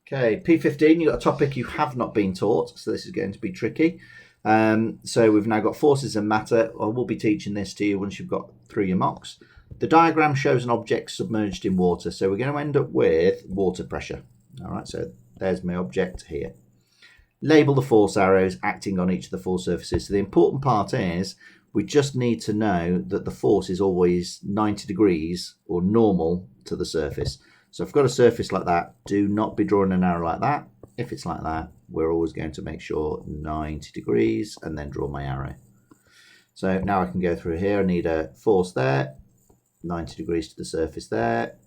Okay, P15, you've got a topic you have not been taught, so this is going to be tricky. So we've now got forces and matter. I will be teaching this to you once you've got through your mocks. The diagram shows an object submerged in water, so we're going to end up with water pressure. All right, so there's my object here. Label the force arrows acting on each of the four surfaces. So the important part is we just need to know that the force is always 90 degrees or normal to the surface. So if I've got a surface like that, do not be drawing an arrow like that. If it's like that, we're always going to make sure 90 degrees and then draw my arrow. So now I can go through here. I need a force there, 90 degrees to the surface there,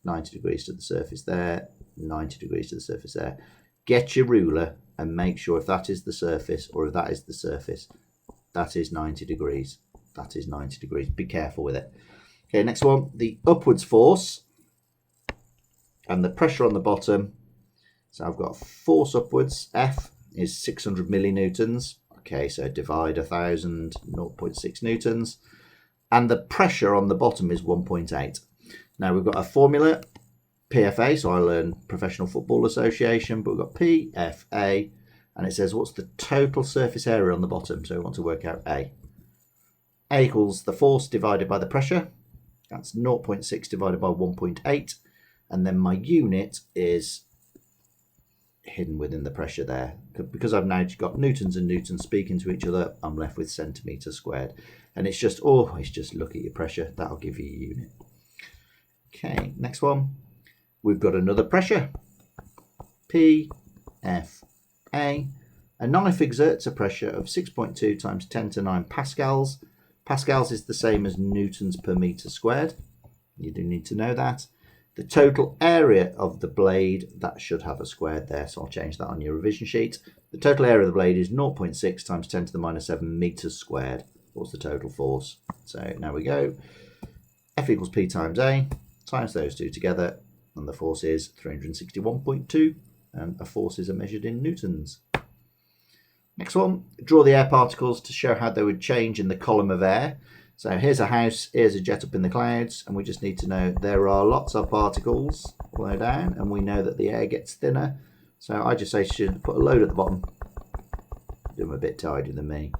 90 degrees to the surface there, 90 degrees to the surface there. Get your ruler and make sure if that is the surface or if that is the surface, that is 90 degrees. That is 90 degrees. Be careful with it. Okay, next one, the upwards force and the pressure on the bottom. So I've got force upwards, F is 600 millinewtons. Okay, so divide 1,000, 0.6 newtons. And the pressure on the bottom is 1.8. Now we've got a formula, PFA, so I learned Professional Football Association, but we've got PFA, and it says what's the total surface area on the bottom, so we want to work out A. A equals the force divided by the pressure, that's 0.6 divided by 1.8, and then my unit is hidden within the pressure there. Because I've now got newtons and newtons speaking to each other, I'm left with centimetres squared. And it's just always just look at your pressure, that'll give you your unit. Okay, next one. We've got another pressure, PFA. A knife exerts a pressure of 6.2 times 10 to 9 pascals. Pascals is the same as newtons per metre squared. You do need to know that. The total area of the blade, that should have a squared there, so I'll change that on your revision sheet. The total area of the blade is 0.6 times 10 to the minus 7 metres squared. What's the total force? So now we go. F equals P times A, times those two together, and the force is 361.2, and the forces are measured in newtons. Next one, draw the air particles to show how they would change in the column of air. So here's a house, here's a jet up in the clouds, and we just need to know there are lots of particles low down, and we know that the air gets thinner. So I just say should put a load at the bottom. Do them a bit tidier than me.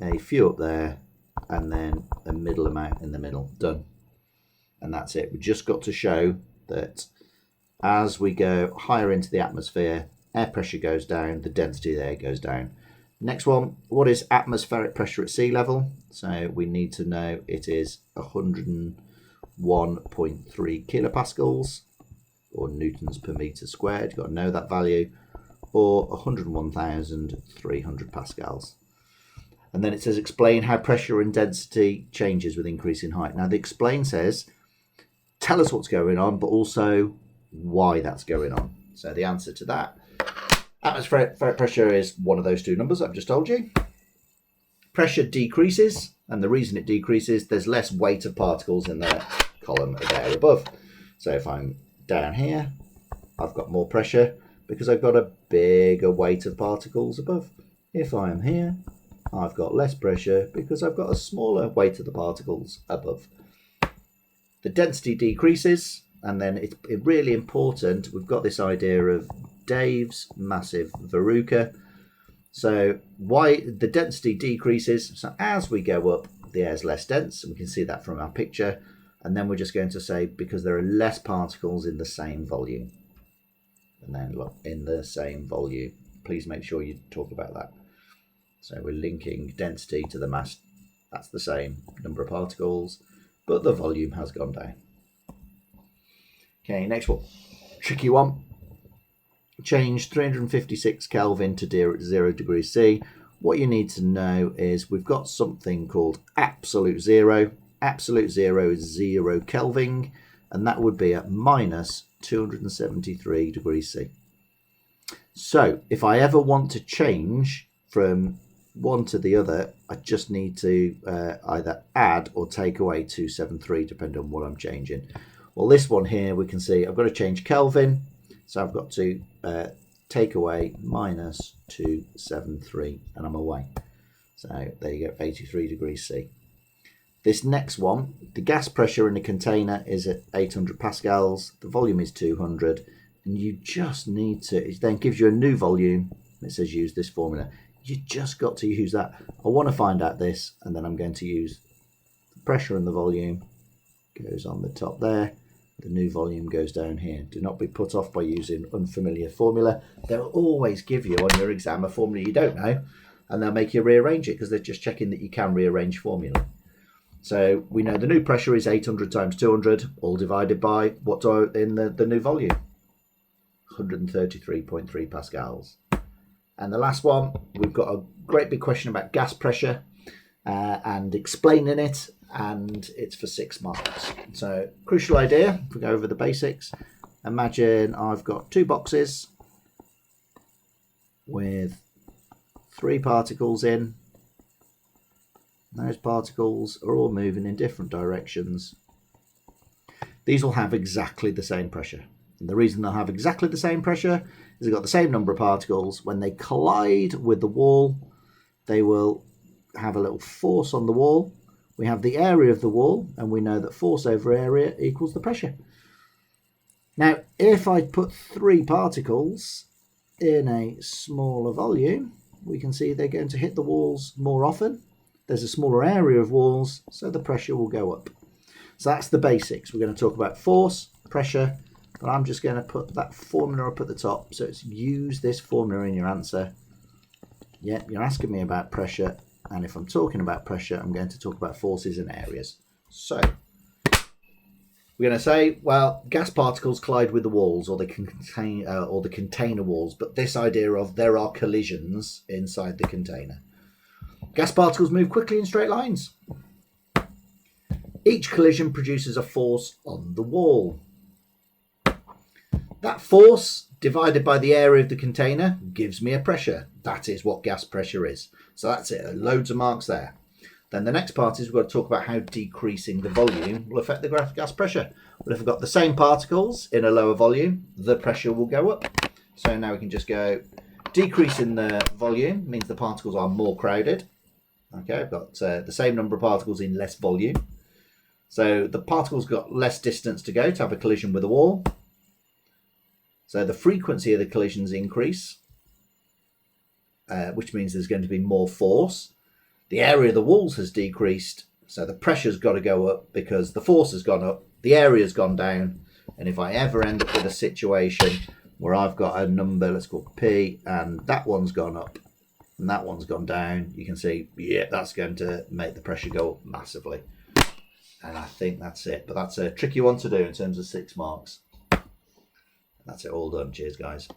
A few up there, and then a middle amount in the middle. Done. And that's it. We've just got to show that as we go higher into the atmosphere, air pressure goes down, the density there goes down. Next one, what is atmospheric pressure at sea level? So we need to know it is 101.3 kilopascals, or newtons per metre squared. You've got to know that value, or 101,300 pascals. And then it says explain how pressure and density changes with increasing height. Now the explain says, tell us what's going on, but also why that's going on. So the answer to that, atmospheric pressure is one of those two numbers I've just told you. Pressure decreases, and the reason it decreases, there's less weight of particles in the column of air above. So if I'm down here, I've got more pressure because I've got a bigger weight of particles above. If I am here, I've got less pressure because I've got a smaller weight of the particles above. The density decreases, and then it's really important, we've got this idea of Dave's massive verruca. So why the density decreases, so as we go up, the air is less dense, and we can see that from our picture. And then we're just going to say because there are less particles in the same volume. And then look, in the same volume. Please make sure you talk about that. So we're linking density to the mass. That's the same number of particles, but the volume has gone down. Okay, next one. Tricky one. Change 356 Kelvin to 0 degrees C. What you need to know is we've got something called absolute zero. Absolute zero is 0 Kelvin, and that would be at minus 273 degrees C. So if I ever want to change from one to the other, I just need to either add or take away 273 depending on what I'm changing. Well, this one here we can see I've got to change Kelvin, so I've got to take away minus 273 and I'm away. So there you go, 83 degrees C. This next one, the gas pressure in the container is at 800 pascals, the volume is 200, And you just need to, it then gives you a new volume. It says use this formula. You just got to use that. I want to find out this, and then I'm going to use the pressure and the volume. Goes on the top there. The new volume goes down here. Do not be put off by using unfamiliar formula. They'll always give you on your exam a formula you don't know, and they'll make you rearrange it because they're just checking that you can rearrange formula. So we know the new pressure is 800 times 200, all divided by what's in the new volume, 133.3 pascals. And the last one, we've got a great big question about gas pressure and explaining it, and it's for 6 marks. So crucial idea, if we go over the basics, imagine I've got 2 boxes with 3 particles in. Those particles are all moving in different directions. These will have exactly the same pressure. And the reason they'll have exactly the same pressure is they've got the same number of particles. When they collide with the wall, they will have a little force on the wall. We have the area of the wall, and we know that force over area equals the pressure. Now, if I put 3 particles in a smaller volume, we can see they're going to hit the walls more often. There's a smaller area of walls, so the pressure will go up. So that's the basics. We're going to talk about force, pressure, but I'm just going to put that formula up at the top. So it's use this formula in your answer. Yeah, you're asking me about pressure. And if I'm talking about pressure, I'm going to talk about forces and areas. So we're going to say, well, gas particles collide with the walls or the container walls. But this idea of there are collisions inside the container. Gas particles move quickly in straight lines. Each collision produces a force on the wall. That force divided by the area of the container gives me a pressure. That is what gas pressure is. So that's it, loads of marks there. Then the next part is we've got to talk about how decreasing the volume will affect the gas pressure. Well, if we've got the same particles in a lower volume, the pressure will go up. So now we can just go decreasing the volume means the particles are more crowded. Okay, I've got the same number of particles in less volume. So the particles got less distance to go to have a collision with a wall. So the frequency of the collisions increase, which means there's going to be more force. The area of the walls has decreased, so the pressure's got to go up because the force has gone up, the area's gone down, and if I ever end up with a situation where I've got a number, let's call it P, and that one's gone up and that one's gone down, you can see, yeah, that's going to make the pressure go up massively. And I think that's it, but that's a tricky one to do in terms of 6 marks. That's it, all done. Cheers, guys.